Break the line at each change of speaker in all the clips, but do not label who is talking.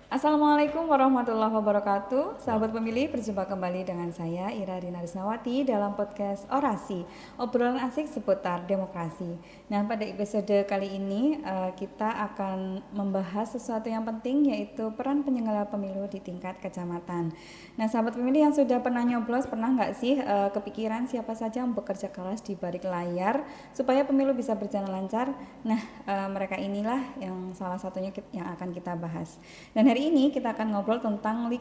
Assalamualaikum warahmatullahi wabarakatuh. Sahabat pemilih, berjumpa kembali dengan saya Ira Dina Risnawati dalam podcast Orasi, obrolan asik seputar demokrasi. Nah, pada episode kali ini kita akan membahas sesuatu yang penting, yaitu peran penyelenggara pemilu di tingkat kecamatan. Nah, sahabat pemilih yang sudah pernah nyoblos, pernah nggak sih kepikiran siapa saja yang bekerja keras di balik layar supaya pemilu bisa berjalan lancar? Nah, mereka inilah yang salah satunya yang akan kita bahas. Dan hari ini kita akan ngobrol tentang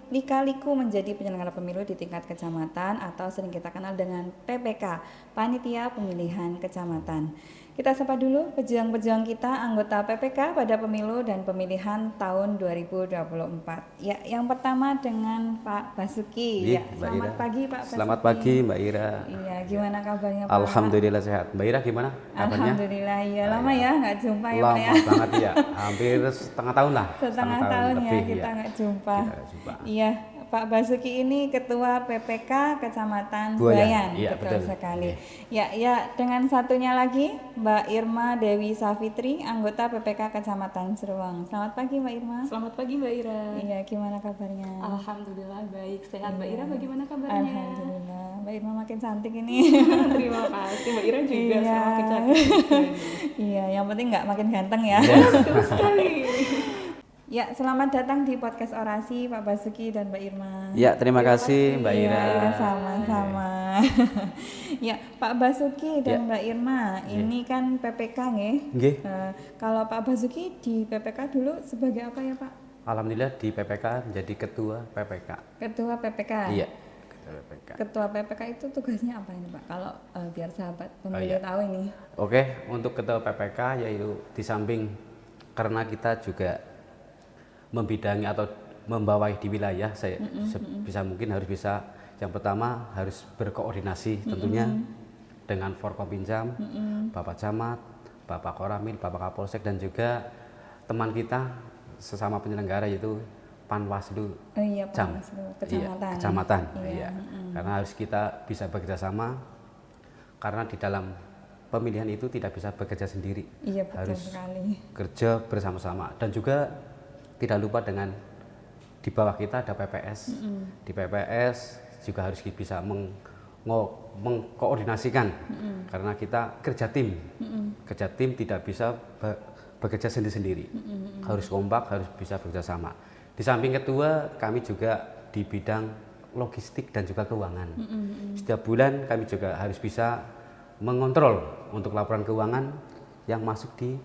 lika-liku menjadi penyelenggara pemilu di tingkat kecamatan atau sering kita kenal dengan PPK, Panitia Pemilihan Kecamatan. Kita sapa dulu pejuang-pejuang kita anggota PPK pada pemilu dan pemilihan tahun 2024. Ya, yang pertama dengan Pak Basuki. Ya, selamat pagi Pak Basuki.
Selamat pagi Mbak Ira.
Iya, gimana kabarnya Pak?
Alhamdulillah sehat. Mbak Ira gimana kabarnya?
Alhamdulillah, ya lama ya nggak jumpa ya Pak ya.
Lama banget ya, hampir setengah tahun lah.
Setengah tahun ya
lebih,
kita nggak jumpa.
jumpa.
Iya, Pak Basuki ini Ketua PPK Kecamatan
Buayan.
Buayan,
Iya,
betul
betul.
sekali. Ya, dengan satunya lagi Mbak Irma Dewi Safitri, anggota PPK Kecamatan Seruang. Selamat pagi Mbak Irma.
Selamat pagi Mbak Ira.
Iya, gimana kabarnya?
Alhamdulillah baik, sehat. Mbak Ira bagaimana kabarnya?
Alhamdulillah, Mbak Irma makin cantik ini.
Terima kasih Mbak Ira juga
Iya.
semakin cantik juga nih.
Iya, yang penting nggak makin ganteng ya.
Betul sekali.
Ya, selamat datang di podcast Orasi Pak Basuki dan Mbak Irma.
Ya, terima kasih Mbak Ira.
Iya, sama-sama. Ya, Pak Basuki dan Mbak Irma, ini kan PPK nggih.
Nggih.
Kalau Pak Basuki di PPK dulu sebagai apa ya, Pak?
Alhamdulillah di PPK menjadi ketua PPK.
Ketua PPK.
Iya, ketua PPK.
Ketua PPK itu tugasnya apa ini, Pak? Kalau biar sahabat pemilih tahu ini.
Oke, untuk ketua PPK yaitu di samping karena kita juga membidangi atau membawahi di wilayah, saya bisa mungkin harus bisa yang pertama harus berkoordinasi tentunya dengan Forkopimjam, Bapak Camat, Bapak Koramil, Bapak Kapolsek dan juga teman kita sesama penyelenggara yaitu Panwaslu
Panwaslu Kecamatan.
Iya, kecamatan. Iya. Karena harus kita bisa bekerja sama karena di dalam pemilihan itu tidak bisa bekerja sendiri.
Iya, betul
harus
sekali.
kerja bersama-sama dan juga tidak lupa dengan di bawah kita ada PPS. Di PPS juga harus bisa mengkoordinasikan karena kita kerja tim. Kerja tim tidak bisa bekerja sendiri-sendiri. Harus kompak, harus bisa bekerja sama. Di samping ketua, kami juga di bidang logistik dan juga keuangan. Setiap bulan kami juga harus bisa mengontrol untuk laporan keuangan yang masuk di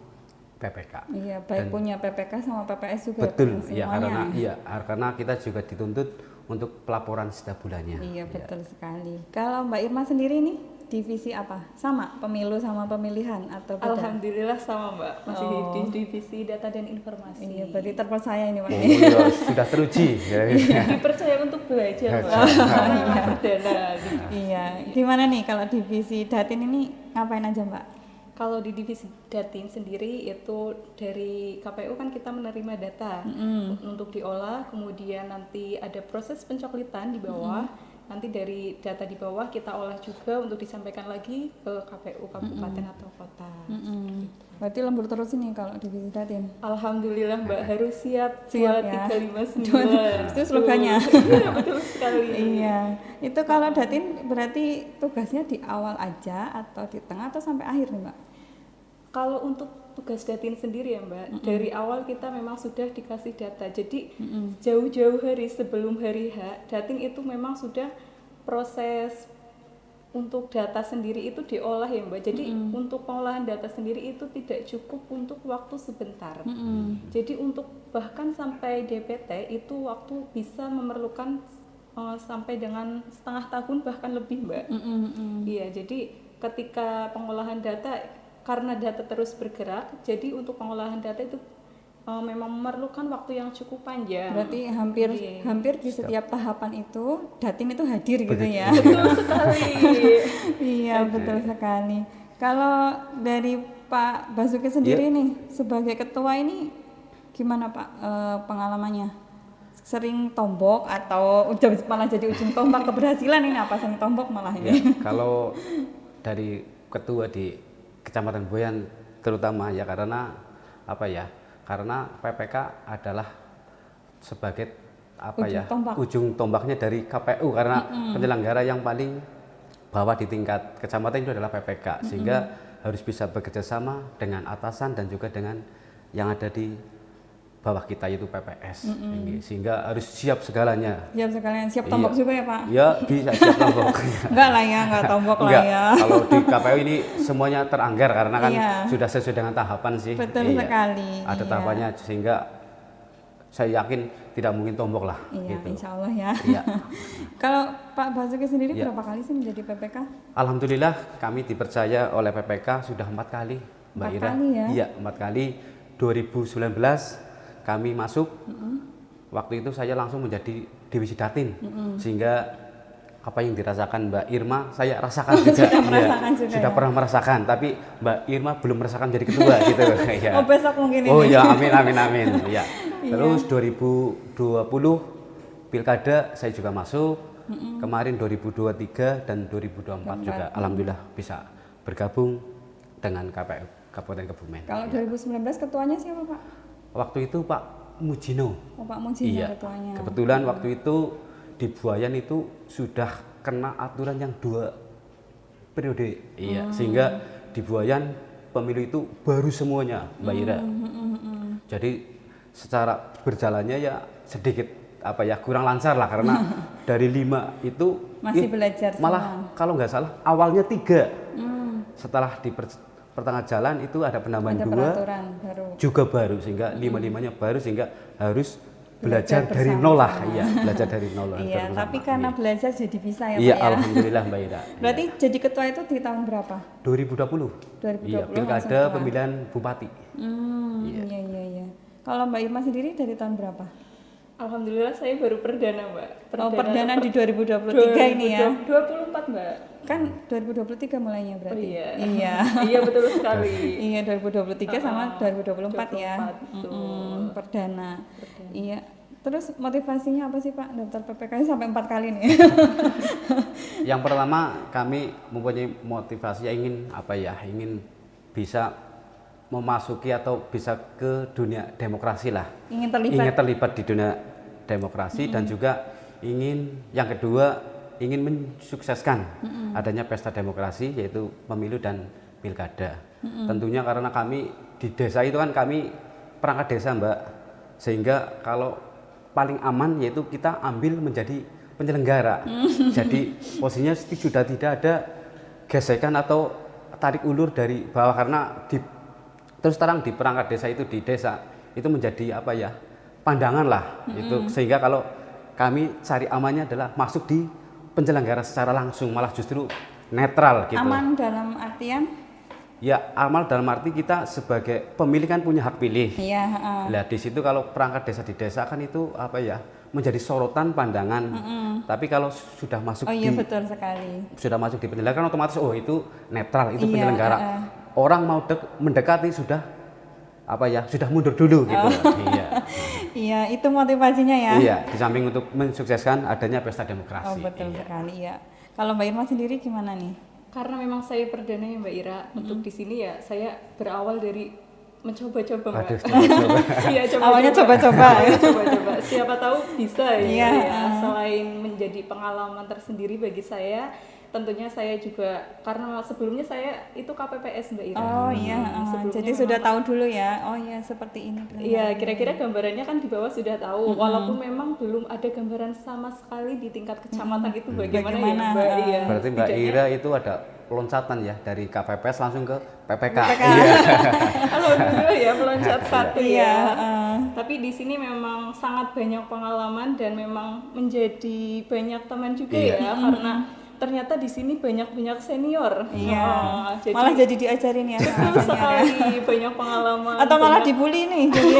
PPK.
Iya, baik punya PPK sama PPS juga.
Betul, ya
semuanya.
karena kita juga dituntut untuk pelaporan setiap bulannya.
Iya, betul sekali. Kalau Mbak Irma sendiri nih, divisi apa? Sama pemilu sama pemilihan atau beda?
Alhamdulillah sama Mbak, masih di divisi data dan informasi.
Iya, berarti terpercaya ini Pak.
Oh, iya, sudah teruji.
Dipercaya untuk belajar Mbak. Perdana.
Iya, gimana nih kalau divisi Datin ini ngapain aja Mbak?
Kalau di divisi Datin sendiri itu dari KPU kan kita menerima data untuk diolah, kemudian nanti ada proses pencoklitan di bawah. Nanti dari data di bawah kita olah juga untuk disampaikan lagi ke KPU kabupaten atau kota.
Berarti lembur terus ini kalau divisi Datin.
Alhamdulillah Mbak, harus siap
Siap ya.
2359.
Itu slogannya.
Iya, betul sekali.
Iya, itu kalau Datin berarti tugasnya di awal aja atau di tengah atau sampai akhir nih Mbak?
Kalau untuk tugas Datin sendiri ya Mbak, dari awal kita memang sudah dikasih data. Jadi jauh-jauh hari sebelum hari H, Datin itu memang sudah proses untuk data sendiri itu diolah ya Mbak. Jadi untuk pengolahan data sendiri itu tidak cukup untuk waktu sebentar. Jadi untuk bahkan sampai DPT itu waktu bisa memerlukan sampai dengan setengah tahun bahkan lebih Mbak. Iya, jadi ketika pengolahan data, karena data terus bergerak, jadi untuk pengolahan data itu memang memerlukan waktu yang cukup panjang.
Berarti hampir di setiap tahapan itu Datin itu hadir gitu ya.
Betul sekali.
Iya, betul sekali. Kalau dari Pak Basuki sendiri nih sebagai ketua ini gimana Pak pengalamannya? Sering tombok atau udah malah jadi ujung tombak keberhasilan ini apa sering tombok malah ini?
Ya, kalau dari ketua di Kecamatan Buayan terutama ya karena apa ya? Karena PPK adalah sebagai apa ya,
tombak.
ujung tombaknya dari KPU, karena penyelenggara yang paling bawah di tingkat kecamatan itu adalah PPK, sehingga harus bisa bekerja sama dengan atasan dan juga dengan yang ada di bawah kita yaitu PPS, sehingga harus siap segalanya.
Siap sekalian, siap tombok juga ya Pak?
Ya bisa siap tombok.
Enggak lah ya, enggak tombok lah ya.
Kalau di KPU ini semuanya teranggar karena kan
Iya.
sudah sesuai dengan tahapan sih.
Betul sekali.
Ada
iya.
tahapannya, sehingga saya yakin tidak mungkin tombok lah.
Iya,
gitu.
insya Allah ya.
Iya.
Kalau Pak Basuki sendiri
Iya.
berapa kali sih menjadi PPK?
Alhamdulillah kami dipercaya oleh PPK sudah 4 kali, Mbak
4
Ira.
kali ya?
Iya, 4 kali. 2019 kami masuk. Waktu itu saya langsung menjadi divisi Datin, sehingga apa yang dirasakan Mbak Irma saya rasakan juga.
Sudah merasakan juga
sudah
ya?
pernah merasakan, tapi Mbak Irma belum merasakan jadi ketua gitu. Ya.
Oh besok mungkin
Oh
ini.
ya, amin. Ya. Terus 2020 Pilkada saya juga masuk. Kemarin 2023 dan 2024 juga alhamdulillah bisa bergabung dengan KPU Kabupaten Kebumen.
Kalau 2019 ketuanya siapa Pak?
Waktu itu Pak Mujino.
Oh Pak Mujino
Iya.
ketuanya.
Kebetulan waktu itu di Buayan itu sudah kena aturan yang 2 periode. Iya, sehingga di Buayan pemilu itu baru semuanya, Mbak Ira. Jadi secara berjalannya ya sedikit apa ya kurang lancar lah karena dari 5 itu
Masih belajar
malah kalau nggak salah awalnya 3. Setelah di pertengahan jalan itu ada penambahan
Ada
2
peraturan baru.
juga baru, sehingga 5-5-nya baru, sehingga harus
Belajar
belajar dari
bersama.
nol lah. Iya, belajar dari nol lah.
Iya, tapi karena belajar jadi bisa ya
Iya,
Pak ya.
alhamdulillah Mbak Ira.
Berarti jadi ketua itu di tahun berapa?
2020.
2020
Iya,
langsung
pilkada
ketua.
pemilihan bupati.
Iya. Kalau Mbak Irma sendiri dari tahun berapa?
Alhamdulillah saya baru perdana Mbak.
Oh, perdana di 2023 ini ya.
24 Mbak.
Kan 2023 mulainya berarti.
Oh iya.
Iya.
Iya betul sekali.
Iya 2023 sama 2024 ya.
24, betul.
Perdana. Iya. Terus motivasinya apa sih Pak daftar PPK sampai 4 kali nih?
Yang pertama kami mempunyai motivasi ingin apa ya, ingin bisa memasuki atau bisa ke dunia demokrasi lah.
Ingin terlibat.
Ingin terlibat di dunia demokrasi dan juga ingin yang kedua ingin mensukseskan adanya pesta demokrasi yaitu pemilu dan pilkada. Tentunya karena kami di desa itu kan kami perangkat desa Mbak, sehingga kalau paling aman yaitu kita ambil menjadi penyelenggara. Jadi posisinya sudah tidak ada gesekan atau tarik ulur dari bawah, karena terus terang di perangkat desa itu di desa itu menjadi apa ya pandangan lah itu, sehingga kalau kami cari amannya adalah masuk di penyelenggara secara langsung, malah justru netral gitu.
Aman dalam artian?
Ya amal dalam arti kita sebagai pemilih kan punya hak pilih.
Iya.
Nah di situ kalau perangkat desa di desa kan itu apa ya menjadi sorotan pandangan. Tapi kalau sudah masuk
Oh iya betul sekali.
sudah masuk di penyelenggara kan otomatis oh itu netral, itu
Iya,
penyelenggara. Orang mau mendekati sudah apa ya sudah mundur dulu gitu. Iya.
Iya itu motivasinya ya.
Iya, di samping untuk mensukseskan adanya pesta demokrasi.
Oh betul
Iya.
sekali ya. Kalau Mbak Irma sendiri gimana nih?
Karena memang saya perdana ya Mbak Ira untuk di sini ya saya berawal dari mencoba-coba Mbak.
Aduh, coba-coba.
Iya,
Awalnya coba-coba.
Awalnya coba-coba. Siapa tahu bisa ya.
Iya,
Ya. Selain menjadi pengalaman tersendiri bagi saya, tentunya saya juga karena sebelumnya saya itu KPPS Mbak Ira.
Oh iya,
Sebelumnya
jadi
memang-
sudah tahu dulu ya. Oh iya seperti ini.
Iya, kira-kira gambarannya kan di bawah sudah tahu. Walaupun memang belum ada gambaran sama sekali di tingkat kecamatan itu bagaimana,
Bagaimana,
ya Mbak. Iya.
Berarti Mbak
setidaknya-
Ira itu ada loncatan ya dari KPPS langsung ke PPK.
Alhamdulillah ya meloncat satu
Iya,
ya. Tapi di sini memang sangat banyak pengalaman dan memang menjadi banyak teman juga
Iya.
ya karena ternyata di sini banyak senior.
Iya.
Jadi
Malah jadi diajarin ya sama
betul
senior ya.
sekali banyak pengalaman.
Atau malah
banyak-
dibully nih jadi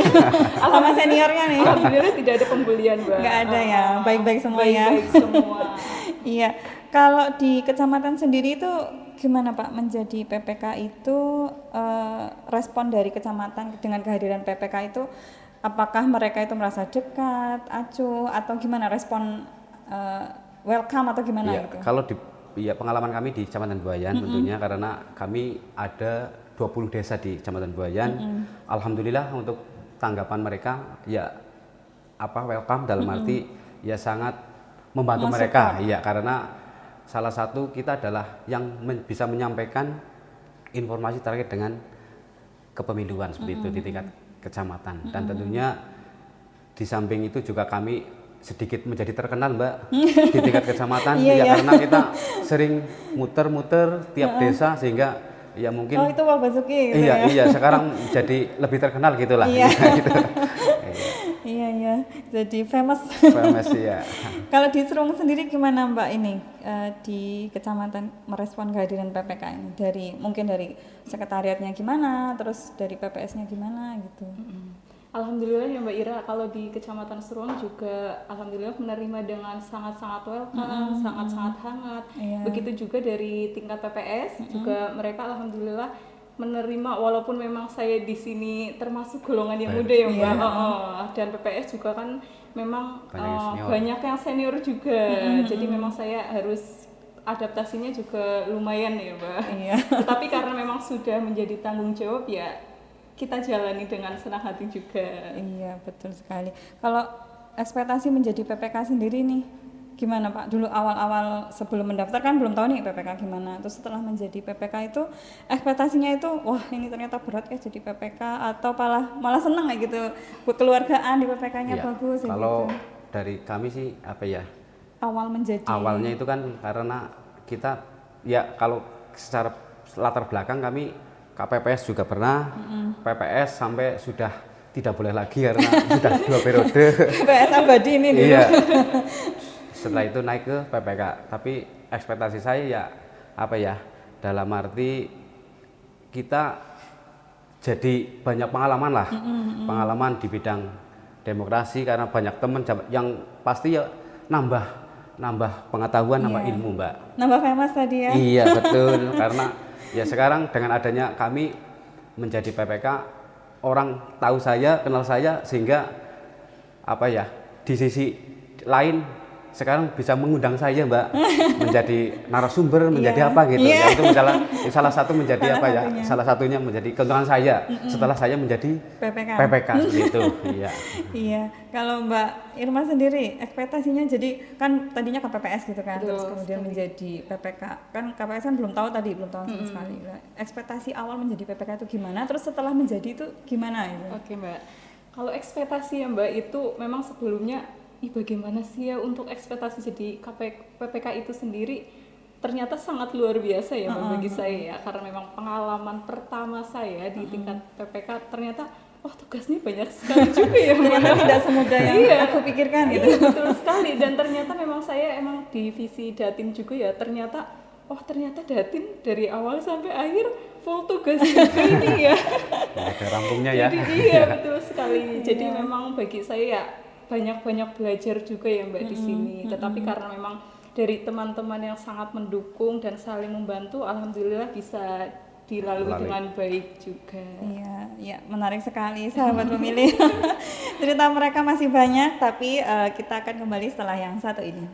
sama seniornya nih.
Alhamdulillah tidak ada pembulian, Mbak.
Nggak ada ya, baik-baik semua ya.
Baik-baik semua.
Iya. Kalau di kecamatan sendiri itu gimana Pak menjadi PPK itu respon dari kecamatan dengan kehadiran PPK itu apakah mereka itu merasa dekat, acuh atau gimana respon welcome atau gimana
Iya,
gitu?
kalau di pengalaman kami di Kecamatan Buayan tentunya karena kami ada 20 desa di Kecamatan Buayan. Alhamdulillah untuk tanggapan mereka ya welcome dalam arti ya sangat membantu mereka. Iya, karena salah satu kita adalah yang bisa menyampaikan informasi terkait dengan kepemiluan seperti itu di tingkat kecamatan. Dan tentunya di samping itu juga kami sedikit menjadi terkenal Mbak di tingkat kecamatan karena kita sering muter-muter tiap desa sehingga ya mungkin
itu Pak Basuki gitu
iya sekarang jadi lebih terkenal gitulah gitu.
Iya jadi famous
ya.
Kalau di Serung sendiri gimana Mbak ini di kecamatan merespon kehadiran PPK ini mungkin dari sekretariatnya gimana, terus dari PPS-nya gimana gitu?
Alhamdulillah ya Mbak Ira, kalau di Kecamatan Seruang juga alhamdulillah menerima dengan sangat-sangat welcome, sangat-sangat hangat. Begitu juga dari tingkat PPS juga mereka alhamdulillah menerima, walaupun memang saya di sini termasuk golongan yang muda ya Mbak. Dan PPS juga kan memang banyak yang senior juga. Jadi memang saya harus adaptasinya juga lumayan ya Mbak. Tetapi karena memang sudah menjadi tanggung jawab ya kita jalani dengan senang hati juga.
Iya, betul sekali. Kalau ekspektasi menjadi PPK sendiri nih, gimana Pak? Dulu awal-awal sebelum mendaftar kan belum tahu nih PPK gimana. Terus setelah menjadi PPK itu, ekspektasinya itu, wah ini ternyata berat ya jadi PPK, atau malah senang kayak gitu. Kekeluargaan di PPK-nya bagus.
Kalau
gitu.
dari kami sih apa ya?
Awalnya
itu kan karena kita ya kalau secara latar belakang kami KPPS juga pernah, PPS sampai sudah tidak boleh lagi karena sudah 2 periode.
PPS abadi ini dulu.
Iya. Setelah itu naik ke PPK. Tapi ekspektasi saya ya apa ya? Dalam arti kita jadi banyak pengalaman lah, pengalaman di bidang demokrasi karena banyak teman yang pasti ya nambah pengetahuan, nambah ilmu Mbak.
Nambah famous tadi ya.
Iya betul karena ya sekarang dengan adanya kami menjadi PPK, orang tahu saya, kenal saya sehingga apa ya di sisi lain sekarang bisa mengundang saya Mbak menjadi narasumber, menjadi apa gitu. Ya, itu salah satu menjadi apa ya? Salah satunya menjadi keuntungan saya setelah saya menjadi PPK seperti itu.
Iya. Kalau Mbak Irma sendiri ekspektasinya jadi kan tadinya KPPS gitu kan, terus kemudian menjadi PPK. Kan KPPS kan belum tahu sama sekali. Ekspektasi awal menjadi PPK itu gimana? Terus setelah menjadi itu gimana itu?
Oke Mbak. Kalau ekspektasi ya Mbak itu memang sebelumnya bagaimana sih ya untuk ekspektasi jadi PPK itu sendiri ternyata sangat luar biasa ya bagi saya ya, karena memang pengalaman pertama saya di tingkat PPK ternyata tugasnya banyak sekali juga ya Mbak.
Tidak semudah yang aku pikirkan gitu.
Betul sekali, dan ternyata memang saya emang divisi Datin juga ya, ternyata Datin dari awal sampai akhir full tugas juga ini ya.
Ada rampungnya ya.
Jadi iya betul sekali. Jadi memang bagi saya ya banyak belajar juga ya Mbak di sini. Tetapi karena memang dari teman-teman yang sangat mendukung dan saling membantu, alhamdulillah bisa dilalui dengan baik juga.
Iya, menarik sekali sahabat pemilih. Cerita mereka masih banyak, tapi kita akan kembali setelah yang satu ini.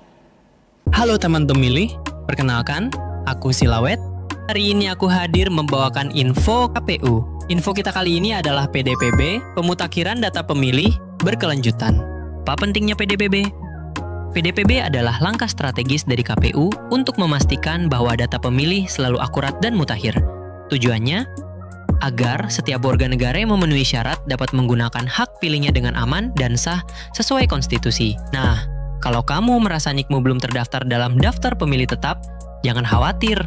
Halo teman pemilih, perkenalkan, aku Silawet. Hari ini aku hadir membawakan info KPU. Info kita kali ini adalah PDPB, pemutakhiran data pemilih berkelanjutan. Apa pentingnya PDPB? PDPB adalah langkah strategis dari KPU untuk memastikan bahwa data pemilih selalu akurat dan mutakhir. Tujuannya agar setiap warga negara yang memenuhi syarat dapat menggunakan hak pilihnya dengan aman dan sah sesuai konstitusi. Nah, kalau kamu merasa nikmu belum terdaftar dalam daftar pemilih tetap, jangan khawatir.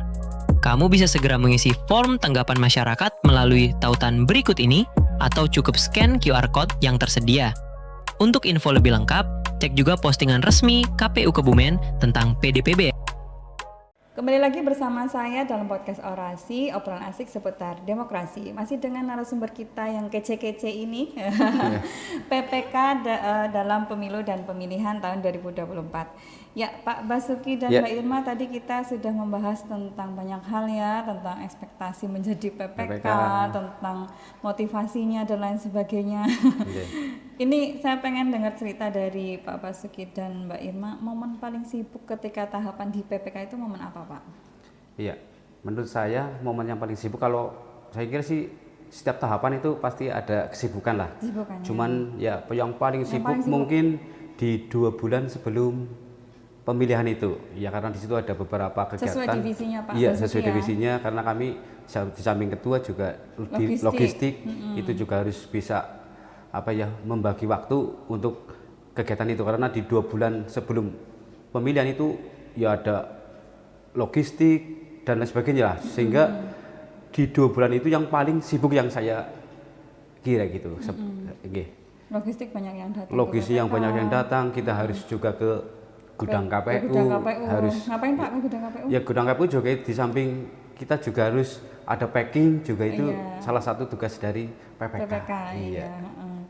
Kamu bisa segera mengisi form tanggapan masyarakat melalui tautan berikut ini atau cukup scan QR Code yang tersedia. Untuk info lebih lengkap, cek juga postingan resmi KPU Kebumen tentang PDPB.
Kembali lagi bersama saya dalam podcast Orasi, obrolan asik seputar demokrasi. Masih dengan narasumber kita yang kece-kece ini, PPK dalam pemilu dan pemilihan tahun 2024. Ya, Pak Basuki dan Mbak Irma, tadi kita sudah membahas tentang banyak hal ya, tentang ekspektasi menjadi PPK, tentang motivasinya dan lain sebagainya. Ini saya pengen dengar cerita dari Pak Basuki dan Mbak Irma, momen paling sibuk ketika tahapan di PPK itu momen apa Pak?
Iya, menurut saya momen yang paling sibuk kalau saya kira sih setiap tahapan itu pasti ada kesibukan lah.
Kesibukannya.
Cuman ya yang paling sibuk
paling sibuk.
mungkin di 2 bulan sebelum pemilihan itu. Ya karena di situ ada beberapa kegiatan.
Sesuai divisinya Pak
Iya,
Basuki
sesuai
ya.
divisinya karena kami di samping ketua juga di logistik itu juga harus bisa membagi waktu untuk kegiatan itu karena di 2 bulan sebelum pemilihan itu ya ada logistik dan lain sebagainya lah. Sehingga di 2 bulan itu yang paling sibuk yang saya kira gitu.
Logistik banyak yang datang.
Logistik yang banyak yang datang, kita harus juga ke gudang KPU,
Gudang KPU.
harus
Ngapain Pak ke gudang KPU?
ya gudang KPU juga di samping kita juga harus ada packing juga itu
Iya.
salah satu tugas dari PPK.
PPK, iya.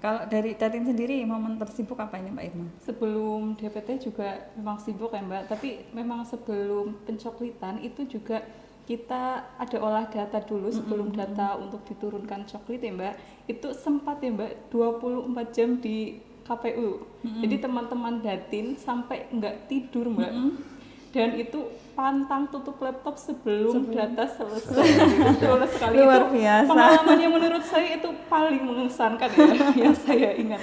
Kalau dari Datin sendiri momen tersibuk apa ini Mbak Irma?
Sebelum DPT juga memang sibuk ya Mbak, tapi memang sebelum pencoklitan itu juga kita ada olah data dulu sebelum data untuk diturunkan coklit ya Mbak. Itu sempat ya Mbak 24 jam di KPU. Jadi teman-teman Datin sampai nggak tidur Mbak. Dan itu pantang tutup laptop sebelum data selesai. Betul sekali.
Luar
Itu
biasa.
pengalaman yang menurut saya itu paling mengesankan ya yang saya ingat.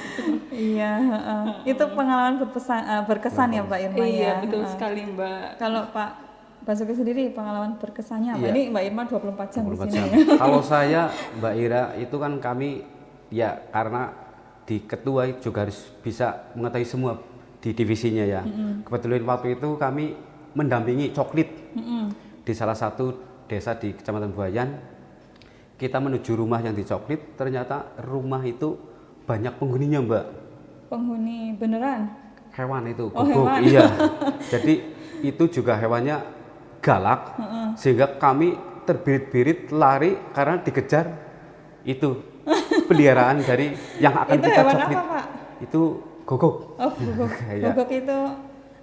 Iya, itu pengalaman berkesan ya Mbak Irma ya.
Iya, betul sekali Mbak.
Kalau Pak Basuki sendiri pengalaman berkesannya apa?
Iya.
Ini Mbak Irma 24 jam di
24
sini
jam.
ya.
Kalau saya Mbak Ira itu kan kami ya karena di ketua juga harus bisa mengetahui semua di divisinya ya. Kebetulan waktu itu kami mendampingi coklit di salah satu desa di Kecamatan Buayan. Kita menuju rumah yang dicoklit, ternyata rumah itu banyak penghuninya Mbak.
Penghuni beneran?
Hewan itu,
Oh,
guguk.
hewan.
Iya. Jadi itu juga hewannya galak, sehingga kami terbirit-birit lari karena dikejar itu peliharaan dari yang akan
Itu
kita
hewan
coklit.
apa Pak?
Itu guguk.
Oh, guguk.
Iya.
Guguk itu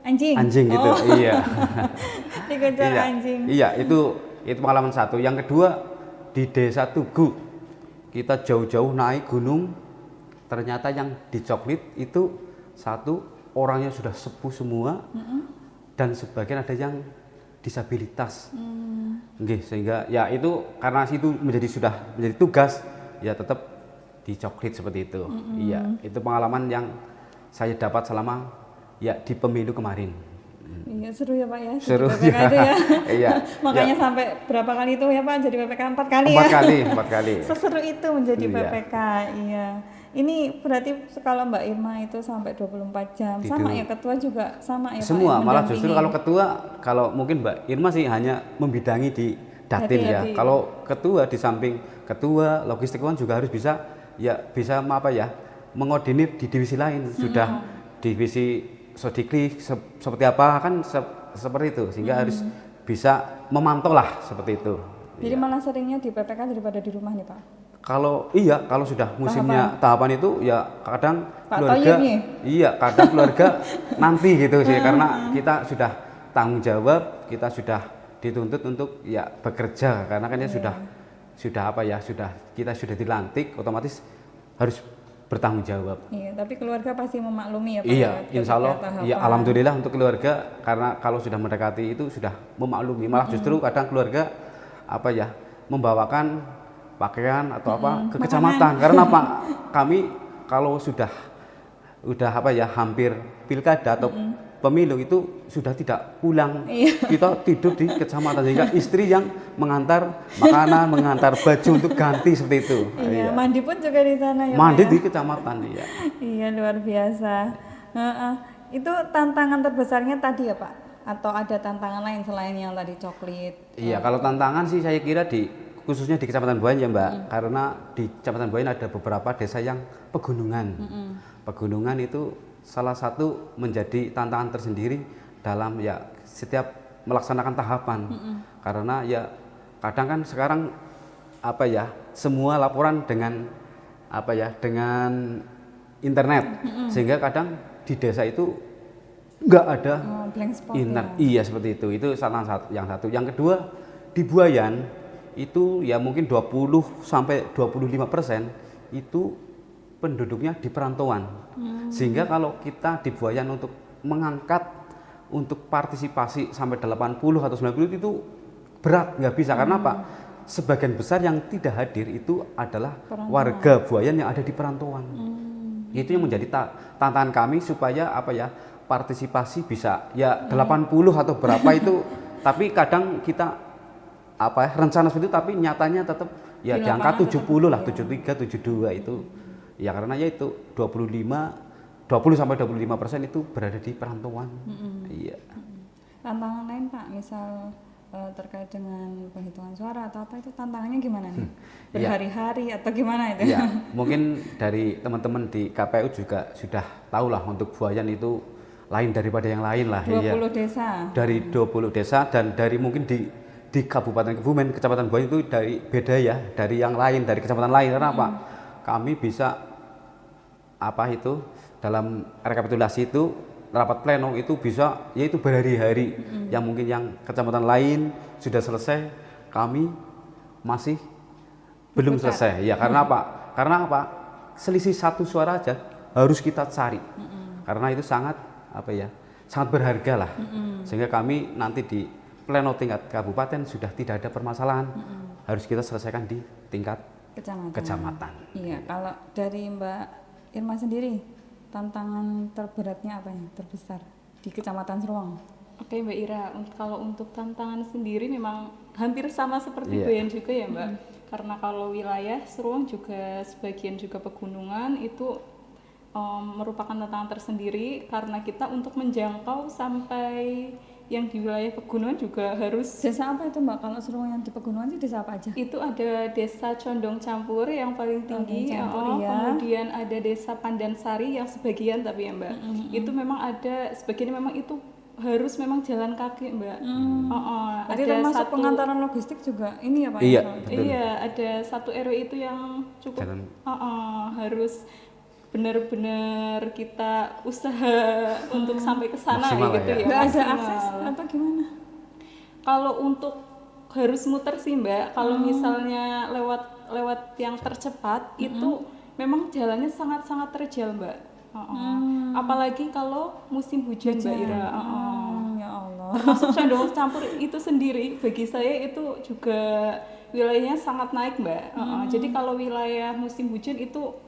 anjing.
Anjing gitu,
Oh,
iya.
dikejar
Iya.
anjing.
Iya, itu pengalaman satu. Yang kedua di Desa Tugu. Kita jauh-jauh naik gunung, ternyata yang dicoklit itu satu orangnya sudah sepuh semua dan sebagian ada yang disabilitas. Nggih, sehingga ya itu karena itu sudah menjadi tugas ya tetap dicoklit seperti itu. Iya, itu pengalaman yang saya dapat selama ya di pemilu kemarin.
Iya, seru ya Pak ya. jadi
Seru,
PPK
ya.
itu ya.
Iya.
Makanya sampai berapa kali itu ya Pak jadi PPK 4 kali ya.
4 kali.
Seseru itu menjadi
Iya.
PPK, iya. Ini berarti kalau Mbak Irma itu sampai 24 jam, sama ya ketua juga sama ya Pak?
Semua,
ya,
malah
mendampingi.
justru kalau ketua, kalau mungkin Mbak Irma sih hanya membidangi di Datin ya.
Datin.
Kalau ketua di samping ketua, logistik kan juga harus bisa mengoordinir di divisi lain. Sudah divisi Sodikli seperti apa kan seperti itu, sehingga harus bisa memantau lah seperti itu.
Jadi malah seringnya di PPK daripada di rumah nih Pak?
Kalau sudah musimnya tahapan itu ya kadang
Pak
keluarga
Toyib nih?
iya kadang keluarga nanti gitu sih karena kita sudah tanggung jawab, kita sudah dituntut untuk ya bekerja karena kan ya sudah kita sudah dilantik otomatis harus bertanggung jawab.
Iya, tapi keluarga pasti memaklumi ya Pak?
Iya,
ya,
insya Allah
ketika
ya
tahapan.
alhamdulillah untuk keluarga karena kalau sudah mendekati itu sudah memaklumi malah justru kadang keluarga membawakan pakaian atau ke kecamatan karena apa kami kalau sudah hampir pilkada atau pemilu itu sudah tidak pulang kita tidur di kecamatan sehingga istri yang mengantar makanan mengantar baju untuk ganti seperti itu.
Iya, mandi pun juga di sana ya
mandi
Pak ya?
di kecamatan iya.
Iya, luar biasa. Itu tantangan terbesarnya tadi ya Pak? Atau ada tantangan lain selain yang tadi coklit?
Iya, kalau tantangan sih saya kira khususnya di Kecamatan Buayan ya Mbak, karena di Kecamatan Buayan ada beberapa desa yang pegunungan. Pegunungan itu salah satu menjadi tantangan tersendiri dalam ya setiap melaksanakan tahapan. Karena ya kadang kan sekarang semua laporan dengan dengan internet. Sehingga kadang di desa itu nggak ada
blank spot
internet.
ya?
Iya seperti itu. Itu salah satu yang satu. Yang kedua di Buayan itu ya mungkin 20 sampai 25% itu penduduknya di perantauan. Sehingga kalau kita di Buayan untuk mengangkat untuk partisipasi sampai 80 atau 90 itu berat, nggak bisa karena apa? sebagian besar yang tidak hadir itu adalah
Perantauan.
warga Buayan yang ada di perantauan. Itu yang menjadi tantangan kami supaya apa ya, partisipasi bisa ya 80 atau berapa itu, tapi kadang kita apa ya, rencana seperti itu tapi nyatanya tetap ya di angka 70 lah, 73, 72 itu. Ya karena ya itu 20 sampai 25% itu berada di perantauan. Iya.
Tantangan lain Pak, misal terkait dengan penghitungan suara atau apa itu tantangannya gimana nih? Berhari-hari atau gimana itu?
Ya, mungkin dari teman-teman di KPU juga sudah tahu lah untuk Buayan itu lain daripada yang lain lah.
20
ya.
desa.
Dari 20 desa dan dari mungkin di Kabupaten Kebumen, Kecamatan Buayan itu dari beda ya, dari yang lain, dari kecamatan lain. Karena apa? Kami bisa apa itu dalam rekapitulasi itu rapat pleno itu bisa yaitu berhari-hari, yang mungkin yang kecamatan lain sudah selesai, kami masih belum selesai ya. Karena apa, selisih 1 suara aja harus kita cari, karena itu sangat apa ya, sangat berharga lah. Sehingga kami nanti di pleno tingkat kabupaten sudah tidak ada permasalahan, harus kita selesaikan di tingkat kecamatan.
Iya, kalau dari Mbak Irma sendiri, tantangan terberatnya apa ya, terbesar di Kecamatan Seruang?
Oke Mbak Ira, kalau untuk tantangan sendiri memang hampir sama seperti Buayan juga ya Mbak. Karena kalau wilayah Seruang juga sebagian juga pegunungan, itu merupakan tantangan tersendiri karena kita untuk menjangkau sampai yang di wilayah pegunungan juga harus.
Desa apa itu Mbak? Kalau Seruang yang di pegunungan sih desa apa aja?
Itu ada desa Condong Campur yang paling tinggi, kemudian ada desa Pandansari yang sebagian tapi ya Mbak, itu memang ada sebagian memang itu harus memang jalan kaki Mbak.
Jadi
ada
termasuk
satu
pengantaran logistik juga ini ya Pak?
Iya,
ya?
betul.
Iya, ada satu RW itu yang cukup harus benar-benar kita usaha untuk sampai ke sana
Maksimal
gitu
ya.
ya.
Nggak ada
Maksimal.
akses atau gimana?
Kalau untuk harus muter sih Mbak, kalau misalnya lewat yang tercepat itu memang jalannya sangat-sangat terjal Mbak. Apalagi kalau musim hujan Mbak Ira.
Ya Allah.
Termasuk Condong Campur itu sendiri bagi saya itu juga wilayahnya sangat naik Mbak. Jadi kalau wilayah musim hujan itu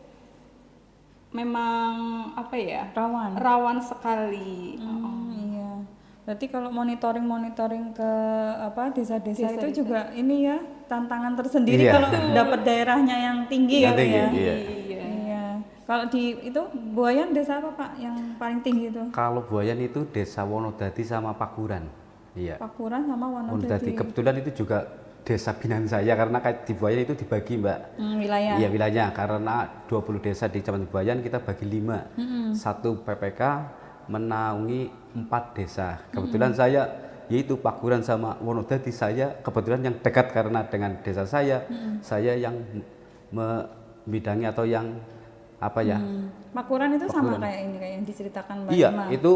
memang apa ya, rawan sekali.
Iya. Berarti kalau monitoring ke apa desa-desa itu juga ini ya tantangan tersendiri kalau dapat daerahnya yang tinggi
Yang
gitu
tinggi,
ya.
iya.
Iya. Kalau di itu Buayan desa apa Pak yang paling tinggi itu?
Kalau Buayan itu desa Wonodadi sama Pakuran. Iya.
Pakuran sama Wonodadi.
Kebetulan itu juga desa binaan saya karena kayak di Buayan itu dibagi Mbak.
Wilayah.
Iya wilayahnya, karena 20 desa di Kecamatan Buayan kita bagi 5. Satu PPK menaungi 4 desa. Kebetulan saya yaitu Pakuran sama Wonodadi, saya kebetulan yang dekat karena dengan desa saya yang membidangi atau yang apa ya?
Pakuran itu sama kayak ini kayak yang diceritakan Mbak
Iya,
Irma.
itu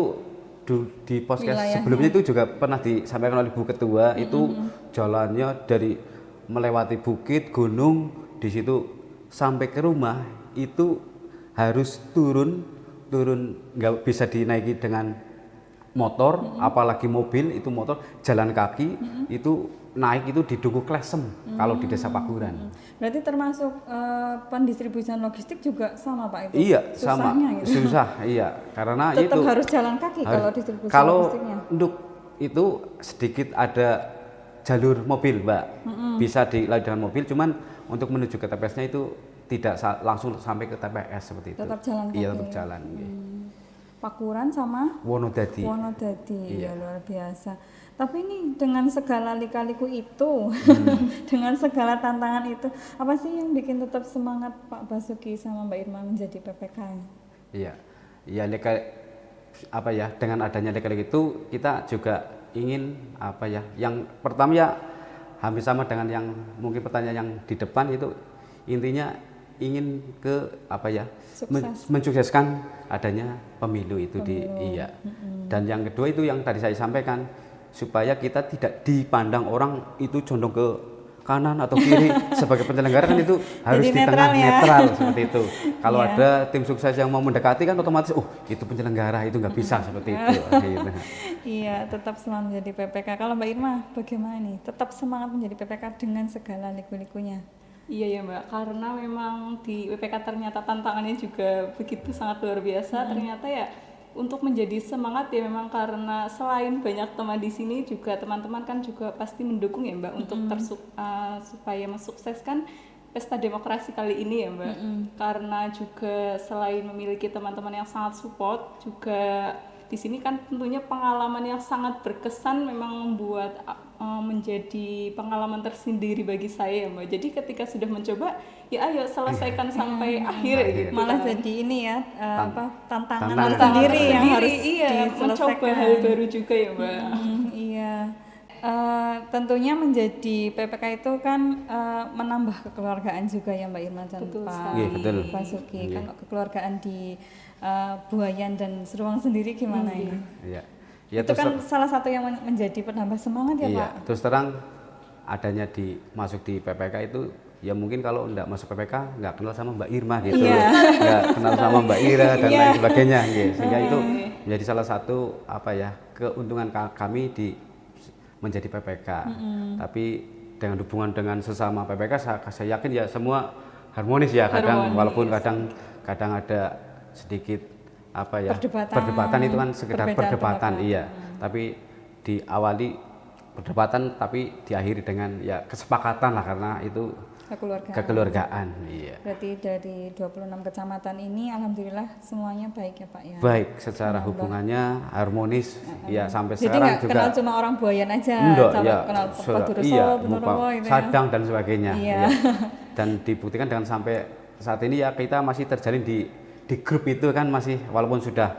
di podcast sebelumnya itu juga pernah disampaikan oleh Bu Ketua, itu jalannya dari melewati bukit, gunung, di situ sampai ke rumah itu harus turun nggak bisa dinaiki dengan motor, apalagi mobil, itu motor, jalan kaki itu naik itu di Dukuh Klesem kalau di Desa Pakuran.
Berarti termasuk pendistribusian logistik juga sama Pak itu?
Iya,
Susahnya
sama.
gitu.
Susah, iya. Karena
Tetap
itu
harus jalan kaki kalau distribusi
kalau
logistiknya.
untuk itu sedikit ada jalur mobil, Mbak. Bisa dilalui dengan mobil, cuman untuk menuju ke TPS-nya itu tidak langsung sampai ke TPS seperti itu.
Tetap jalan kaki.
Iya, tetap jalan.
Pakuran sama
Wonodadi.
Ya luar biasa. Tapi ini dengan segala lika-liku itu, dengan segala tantangan itu, apa sih yang bikin tetap semangat Pak Basuki sama Mbak Irma menjadi PPK?
Iya, dengan adanya lika-liku itu kita juga ingin apa ya? Yang pertama ya hampir sama dengan yang mungkin pertanyaan yang di depan itu, intinya ingin ke apa ya? Mensukseskan adanya pemilu itu iya. Dan yang kedua itu yang tadi saya sampaikan, supaya kita tidak dipandang orang itu condong ke kanan atau kiri. Sebagai penyelenggara kan itu harus
Jadi
di
netral
tengah,
ya.
netral seperti itu. Kalau
Iya.
ada tim sukses yang mau mendekati kan otomatis itu penyelenggara, itu nggak bisa seperti itu. Gitu.
Iya, tetap semangat menjadi PPK. Kalau Mbak Irma bagaimana nih? Tetap semangat menjadi PPK dengan segala liku-likunya.
Iya ya Mbak, karena memang di PPK ternyata tantangannya juga begitu sangat luar biasa. Ternyata ya untuk menjadi semangat ya memang karena selain banyak teman di sini juga teman-teman kan juga pasti mendukung ya Mbak untuk supaya mensukseskan pesta demokrasi kali ini ya Mbak. Karena juga selain memiliki teman-teman yang sangat support, juga di sini kan tentunya pengalaman yang sangat berkesan memang membuat menjadi pengalaman tersendiri bagi saya ya Mbak. Jadi ketika sudah mencoba ya ayo selesaikan sampai akhir gitu.
Malah
kan.
jadi ini ya tantangan
tantangan
tersendiri yang harus
iya, mencoba
diselesaikan.
hal baru juga ya Mbak.
Iya. Tentunya menjadi PPK itu kan menambah kekeluargaan juga ya Mbak Irma dan
Betul
Pak
sekali.
Iya, betul.
Basuki.
Iya.
Kan kekeluargaan di Buayan dan Seruang sendiri gimana ini?
Iya. Ya,
Itu
terus
kan salah satu yang menjadi penambah semangat ya
iya,
Pak?
terus terang adanya masuk di PPK itu ya mungkin kalau enggak masuk PPK nggak kenal sama Mbak Irma gitu, nggak kenal sama Mbak Ira dan lain sebagainya, gitu. Sehingga itu menjadi salah satu keuntungan kami di menjadi PPK. Tapi dengan hubungan dengan sesama PPK saya yakin ya semua harmonis ya, walaupun kadang ada sedikit perdebatan itu kan sekedar perdebatan, iya. Tapi diawali perdebatan tapi diakhiri dengan ya kesepakatan lah, karena itu kekeluargaan. Iya.
Berarti dari 26 kecamatan ini alhamdulillah semuanya baik ya Pak ya.
Baik, secara hubungannya harmonis ya sampai
Jadi
sekarang
nggak
juga.
kenal cuma orang Buayan aja,
Enggak,
sampai
ya,
kenal Padureso,
iya,
Ponorogo gitu ya.
Sadang dan sebagainya.
Iya.
Iya. Dan dibuktikan dengan sampai saat ini ya kita masih terjalin di grup itu kan, masih walaupun sudah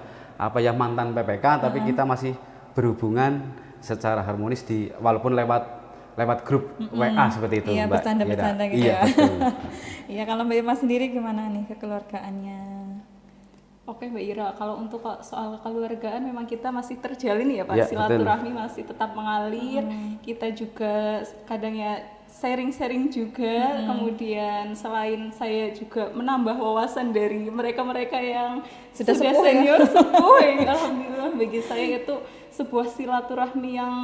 mantan PPK tapi kita masih berhubungan secara harmonis walaupun lewat grup WA seperti itu,
Iya,
Mbak.
bercanda-bercanda gitu
Iya,
ya.
betul.
Iya, kalau Mbak Irma sendiri gimana nih kekeluargaannya?
Oke Mbak Ira, kalau untuk soal kekeluargaan memang kita masih terjalin ya Pak,
Ya,
silaturahmi masih tetap mengalir. Kita juga kadang ya sharing-sharing juga, kemudian selain saya juga menambah wawasan dari mereka-mereka yang
Sudah
sudah
sepuh ya?
senior sepuh ya. Alhamdulillah bagi saya itu sebuah silaturahmi yang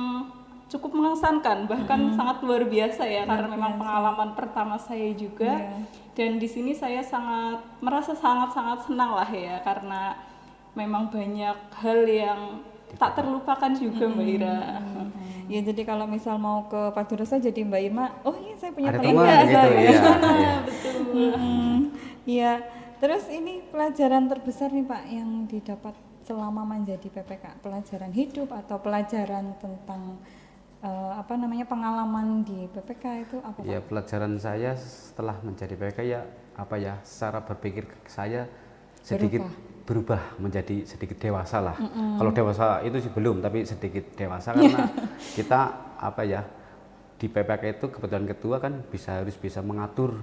cukup mengesankan, bahkan sangat luar biasa ya, karena memang pengalaman pertama saya juga. Dan di sini saya merasa sangat-sangat senang lah ya, karena memang banyak hal yang tak terlupakan juga Mbak Ira.
Ya jadi kalau misal mau ke Padureso jadi Mbak Irma, oh iya saya punya
Ada
teman
teman
ya,
gitu,
saya.
iya. Iya.
Iya. Terus ini pelajaran terbesar nih Pak yang didapat selama menjadi PPK, pelajaran hidup atau pelajaran tentang pengalaman di PPK itu apa Pak?
Ya, pelajaran saya setelah menjadi PPK secara berpikir saya sedikit berubah menjadi sedikit dewasa lah. Kalau dewasa itu sih belum, tapi sedikit dewasa karena kita di PPK itu kebetulan ketua kan harus bisa mengatur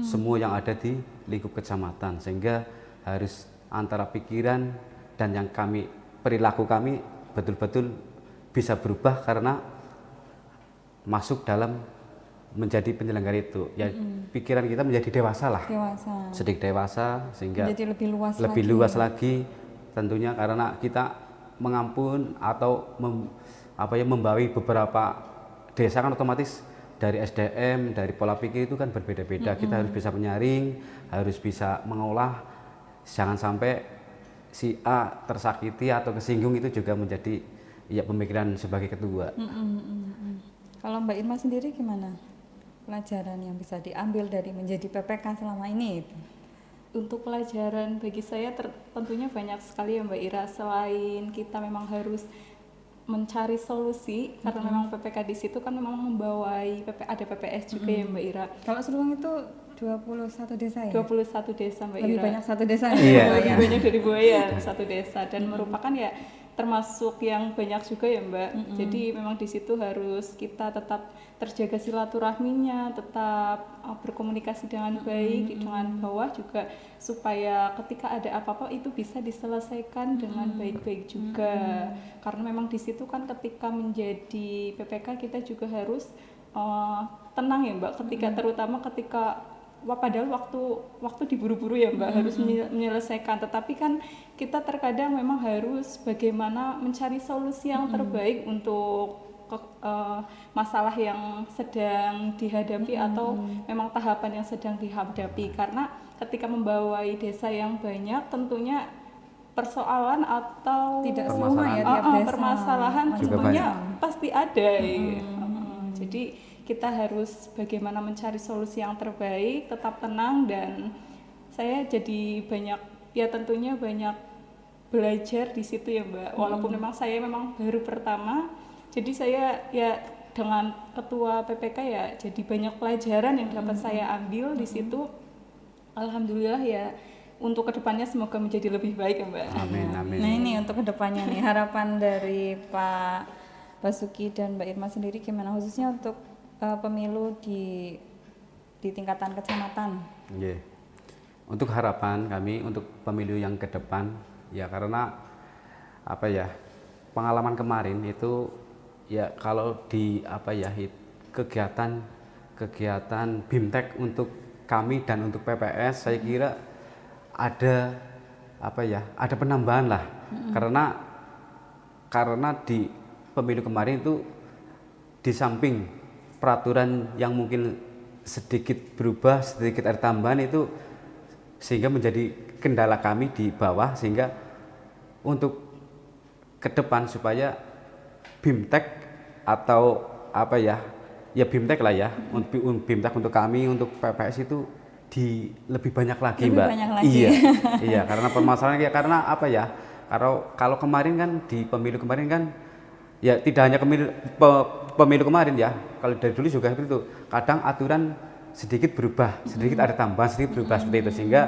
semua yang ada di lingkup kecamatan, sehingga harus antara pikiran dan perilaku kami betul-betul bisa berubah karena masuk dalam menjadi penyelenggara itu. Ya pikiran kita menjadi dewasa lah. Sedikit dewasa sehingga
jadi lebih
luas lagi tentunya, karena kita mengampun atau membawahi beberapa desa kan otomatis dari SDM, dari pola pikir itu kan berbeda-beda. Kita harus bisa menyaring, harus bisa mengolah, jangan sampai si A tersakiti atau kesinggung, itu juga menjadi pemikiran sebagai ketua.
Kalau Mbak Irma sendiri gimana? Pelajaran yang bisa diambil dari menjadi PPK selama ini?
Untuk pelajaran bagi saya tentunya banyak sekali ya Mbak Ira. Selain kita memang harus mencari solusi, karena memang PPK di situ kan memang membawai ada PPS juga ya Mbak Ira.
Kalau Seruang itu 21 desa ya?
21 desa Mbak Ira.
Lebih banyak satu desa
Iya.
Lebih banyak dari Buayan, satu desa, dan merupakan ya termasuk yang banyak juga ya Mbak. Jadi memang di situ harus kita tetap terjaga silaturahminya, tetap berkomunikasi dengan baik dengan bawah juga, supaya ketika ada apa-apa itu bisa diselesaikan dengan baik-baik juga. Karena memang di situ kan ketika menjadi PPK kita juga harus tenang ya Mbak, terutama ketika padahal waktu diburu-buru ya Mbak, harus menyelesaikan, tetapi kan kita terkadang memang harus bagaimana mencari solusi yang terbaik untuk masalah yang sedang dihadapi atau memang tahapan yang sedang dihadapi, karena ketika membawai desa yang banyak tentunya persoalan atau
tidak semua ya tiap desa
permasalahan
juga
tentunya
banyak.
pasti ada ya. Jadi kita harus bagaimana mencari solusi yang terbaik, tetap tenang, dan saya jadi tentunya banyak belajar di situ ya Mbak. Walaupun memang saya baru pertama, jadi saya ya dengan ketua PPK ya jadi banyak pelajaran yang dapat saya ambil di situ. Alhamdulillah ya, untuk kedepannya semoga menjadi lebih baik ya Mbak.
Amin, amin.
Nah ini untuk kedepannya nih, harapan dari Pak Basuki dan Mbak Irma sendiri gimana, khususnya untuk pemilu di tingkatan kecamatan?
Yeah. Untuk harapan kami untuk pemilu yang ke depan ya, karena pengalaman kemarin itu ya, kalau di kegiatan BIMTEK untuk kami dan untuk PPS saya kira ada penambahan lah. Karena di pemilu kemarin itu di samping peraturan yang mungkin sedikit berubah, sedikit ada tambahan itu, sehingga menjadi kendala kami di bawah, sehingga untuk ke depan supaya BIMTEK atau BIMTEK lah ya, BIMTEK untuk kami, untuk PPS itu lebih banyak lagi
lebih
Mbak.
Banyak lagi.
Iya, karena permasalahannya karena kalau kemarin kan di pemilu kemarin kan ya, tidak hanya pemilu kemarin ya, kalau dari dulu juga seperti itu. Kadang aturan sedikit berubah, sedikit ada tambahan, sedikit berubah seperti itu, sehingga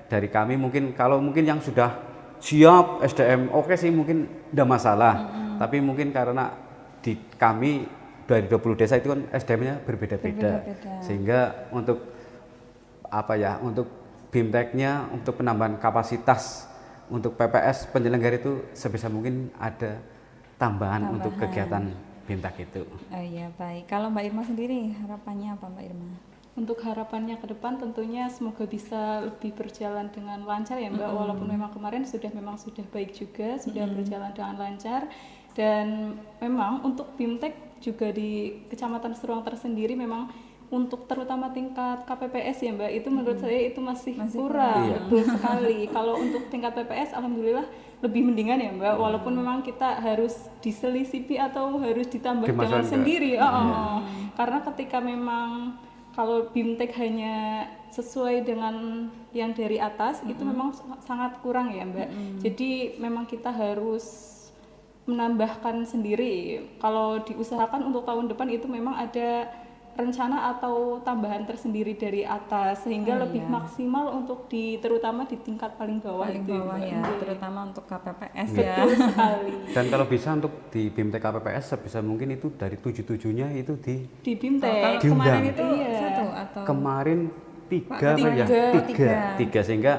dari kami mungkin yang sudah siap SDM oke sih mungkin tidak masalah, tapi mungkin karena di kami dari 20 desa itu kan SDM-nya berbeda-beda, sehingga untuk untuk BIMTEK-nya, untuk penambahan kapasitas untuk PPS penyelenggara itu sebisa mungkin ada tambahan untuk kegiatan BIMTEK itu.
Oh iya, baik. Kalau Mbak Irma sendiri harapannya apa Mbak Irma?
Untuk harapannya ke depan tentunya semoga bisa lebih berjalan dengan lancar ya Mbak, walaupun memang kemarin sudah baik juga, sudah berjalan dengan lancar, dan memang untuk BIMTEK juga di Kecamatan Seruang tersendiri memang untuk terutama tingkat KPPS ya Mbak, itu menurut saya itu masih kurang.
Iya.
Betul sekali. Kalau untuk tingkat PPS alhamdulillah lebih mendingan ya Mbak, walaupun memang kita harus diselisipi atau harus ditambah dengan sendiri. Karena ketika memang kalau BIMTEK hanya sesuai dengan yang dari atas itu memang sangat kurang ya Mbak. Jadi memang kita harus menambahkan sendiri. Kalau diusahakan untuk tahun depan itu memang ada rencana atau tambahan tersendiri dari atas, sehingga lebih maksimal untuk terutama di tingkat paling bawah itu
ya, terutama untuk KPPS
ya. Betul sekali.
Dan kalau bisa untuk di BIMTEK KPPS sebisa mungkin itu dari 7-7-nya itu di
BIMTEK.
Kalau kemarin itu satu atau
kemarin tiga, sehingga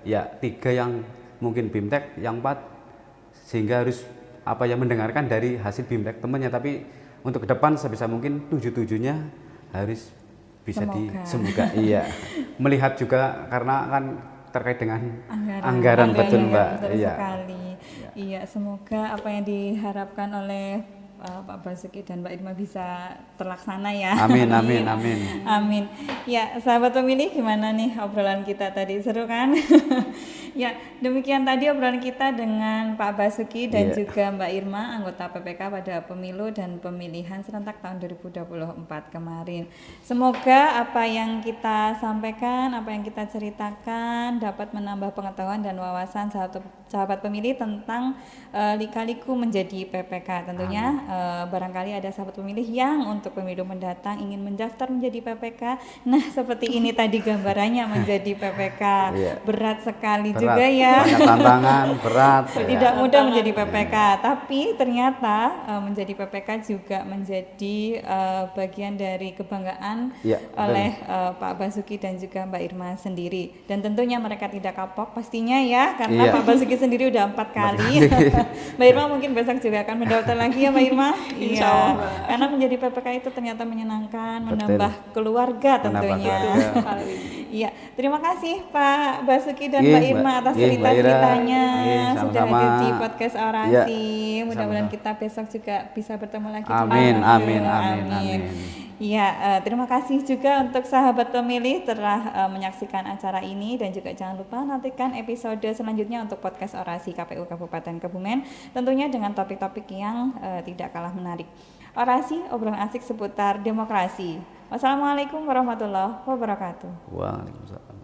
ya 3 yang mungkin BIMTEK, yang 4 sehingga harus mendengarkan dari hasil BIMTEK temannya, tapi untuk ke depan sebisa mungkin 7-7-nya harus bisa semoga iya. Melihat juga karena kan terkait dengan anggaran betul Mbak.
Betul sekali. Iya, semoga apa yang diharapkan oleh Pak Basuki dan Mbak Irma bisa terlaksana ya.
Amin, amin, amin.
Amin. Ya, sahabat pemilih, gimana nih obrolan kita tadi, seru kan? Ya, demikian tadi obrolan kita dengan Pak Basuki dan juga Mbak Irma, anggota PPK pada pemilu dan pemilihan serentak tahun 2024 kemarin. Semoga apa yang kita sampaikan, apa yang kita ceritakan dapat menambah pengetahuan dan wawasan sahabat pemilih tentang lika-liku menjadi PPK. Tentunya barangkali ada sahabat pemilih yang untuk pemilu mendatang ingin mendaftar menjadi PPK. Nah, seperti ini tadi gambarannya menjadi PPK. Berat sekali juga ya.
Banyak tantangan, berat.
Tidak mudah menjadi PPK, tapi ternyata menjadi PPK juga menjadi bagian dari kebanggaan oleh Pak Basuki dan juga Mbak Irma sendiri. Dan tentunya mereka tidak kapok pastinya ya, karena Pak Basuki sendiri udah 4 kali. Mbak Irma mungkin besok juga akan mendaftar lagi ya Mbak Irma diterima.
Insya
Iya.
Allah.
Karena menjadi PPK itu ternyata menyenangkan,
Betul.
menambah keluarga
Menambah
tentunya.
keluarga.
Iya, terima kasih Pak Basuki dan
Iya,
Mbak Irma atas
Iya, Mbak Ira.
cerita-ceritanya
Iya,
sudah
sama-sama.
hadir di podcast Orasi.
Iya,
Mudah-mudahan
sama-sama.
kita besok juga bisa bertemu lagi. di
Amin,
Orasi.
amin, amin, amin.
Iya, terima kasih juga untuk sahabat pemilih telah menyaksikan acara ini dan juga jangan lupa nantikan episode selanjutnya untuk podcast Orasi KPU Kabupaten Kebumen tentunya dengan topik-topik yang tidak kalah menarik. Orasi, obrolan asik seputar demokrasi. Wassalamualaikum warahmatullahi wabarakatuh.
Waalaikumsalam.